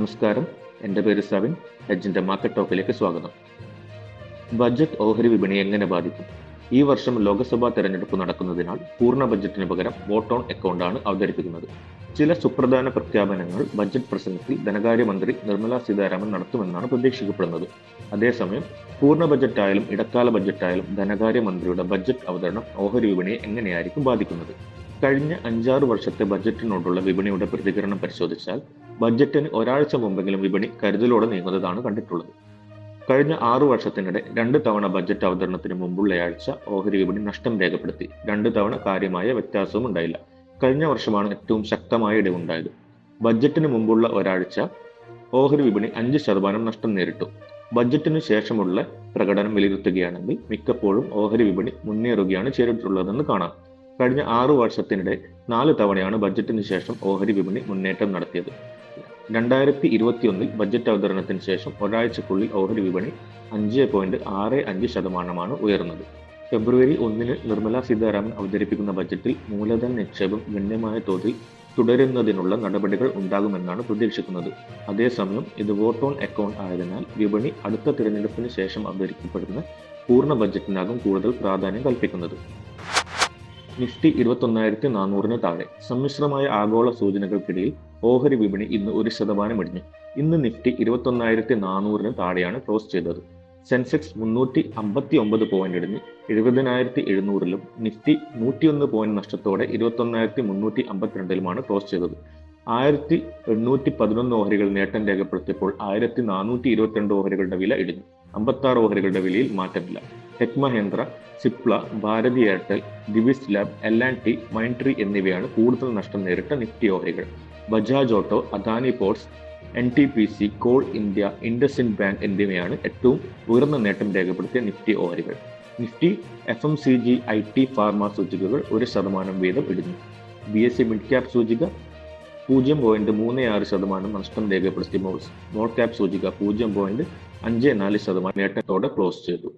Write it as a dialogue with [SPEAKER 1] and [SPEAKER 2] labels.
[SPEAKER 1] നമസ്കാരം, എൻ്റെ പേര് സവിൻ. ഹെഡ്ജിൻ്റെ മാർക്കറ്റ് ടോക്കിലേക്ക് സ്വാഗതം. ബജറ്റ് ഓഹരി വിപണി എങ്ങനെ ബാധിക്കും? ഈ വർഷം ലോക്സഭാ തെരഞ്ഞെടുപ്പ് നടക്കുന്നതിനാൽ പൂർണ്ണ ബജറ്റിന് പകരം വോട്ട് ഓൺ അക്കൗണ്ടാണ് അവതരിപ്പിക്കുന്നത്. ചില സുപ്രധാന പ്രഖ്യാപനങ്ങൾ ബജറ്റ് പ്രസംഗത്തിൽ ധനകാര്യമന്ത്രി നിർമ്മല സീതാരാമൻ നടത്തുമെന്നാണ് പ്രതീക്ഷിക്കപ്പെടുന്നത്. അതേസമയം പൂർണ്ണ ബജറ്റായാലും ഇടക്കാല ബജറ്റായാലും ധനകാര്യമന്ത്രിയുടെ ബജറ്റ് അവതരണം ഓഹരി വിപണിയെ എങ്ങനെയായിരിക്കും ബാധിക്കുന്നത്? കഴിഞ്ഞ 5-6 വർഷത്തെ ബജറ്റിനോടുള്ള വിപണിയുടെ പ്രതികരണം പരിശോധിച്ചാൽ ബജറ്റിന് ഒരാഴ്ച മുമ്പെങ്കിലും വിപണി കരുതലോടെ നീങ്ങുന്നതാണ് കണ്ടിട്ടുള്ളത്. കഴിഞ്ഞ 6 വർഷത്തിനിടെ 2 തവണ ബജറ്റ് അവതരണത്തിന് മുമ്പുള്ളയാഴ്ച ഓഹരി വിപണി നഷ്ടം രേഖപ്പെടുത്തി. 2 തവണ കാര്യമായ വ്യത്യാസവും ഉണ്ടായില്ല. കഴിഞ്ഞ വർഷമാണ് ഏറ്റവും ശക്തമായ ഇടിവുണ്ടായത്. ബജറ്റിന് മുമ്പുള്ള ഒരാഴ്ച ഓഹരി വിപണി 5% നഷ്ടം നേരിട്ടു. ബജറ്റിന് ശേഷമുള്ള പ്രകടനം വിലയിരുത്തുകയാണെങ്കിൽ മിക്കപ്പോഴും ഓഹരി വിപണി മുന്നേറുകയാണ് ചെയ്തിട്ടുള്ളതെന്ന് കാണാം. കഴിഞ്ഞ 6 വർഷത്തിനിടെ 4 തവണയാണ് ബജറ്റിന് ശേഷം ഓഹരി വിപണി മുന്നേറ്റം നടത്തിയത്. 2021 ബജറ്റ് അവതരണത്തിന് ശേഷം ഒരാഴ്ചക്കുള്ളിൽ ഓഹരി വിപണി 5.65% ഉയർന്നത്. ഫെബ്രുവരി 1 നിർമ്മല സീതാരാമൻ അവതരിപ്പിക്കുന്ന ബജറ്റിൽ മൂലധന നിക്ഷേപം ഗണ്യമായ തോതിൽ തുടരുന്നതിനുള്ള നടപടികൾ ഉണ്ടാകുമെന്നാണ് പ്രതീക്ഷിക്കുന്നത്. അതേസമയം ഇത് വോട്ട് ഓൺ അക്കൗണ്ട് ആയതിനാൽ വിപണി അടുത്ത തിരഞ്ഞെടുപ്പിന് ശേഷം അവതരിപ്പിക്കപ്പെടുന്ന പൂർണ്ണ ബജറ്റിനാകും കൂടുതൽ പ്രാധാന്യം കൽപ്പിക്കുന്നത്. നിഫ്റ്റി 21,400 താഴെ. സമ്മിശ്രമായ ആഗോള സൂചനകൾക്കിടയിൽ ഓഹരി വിപണി ഇന്ന് 1% ഇടിഞ്ഞു. ഇന്ന് നിഫ്റ്റി 21,400 താഴെയാണ് ക്ലോസ് ചെയ്തത്. സെൻസെക്സ് 359 പോയിന്റ് ഇടിഞ്ഞ് 70,700-ലും നിഫ്റ്റി 101 പോയിന്റ് നഷ്ടത്തോടെ 21,352-ലുമാണ് ക്ലോസ് ചെയ്തത്. 1,811 ഓഹരികൾ നേട്ടം രേഖപ്പെടുത്തിയപ്പോൾ 1,422 ഓഹരികളുടെ വില ഇടിഞ്ഞു. 56 ഓഹരികളുടെ വിലയിൽ മാറ്റമില്ല. Tech Mahindra, Cipla, Bharti Airtel, Divi's lab, L&T, Mindtree എന്നിവയാണ് കൂടുതൽ നഷ്ടം നേരിട്ട നിഫ്റ്റി ഓഹരികൾ. Bajaj auto, Adani ports, NTPC, coal India, IndusInd bank എന്നിവയാണ് ഏറ്റവും ഉയർന്ന നേട്ടം രേഖപ്പെടുത്തിയ നിഫ്റ്റി ഓഹരികൾ. നിഫ്റ്റി, FMCG, IT, ഫാർമ സൂചികകൾ 1% വീതം ഇടിഞ്ഞു. BSE മിഡ് ക്യാപ് സൂചിക 0.36% നഷ്ടം രേഖപ്പെടുത്തി. സ്മോൾ ക്യാപ് സൂചിക 0.54% നേട്ടത്തോടെ ക്ലോസ് ചെയ്തു.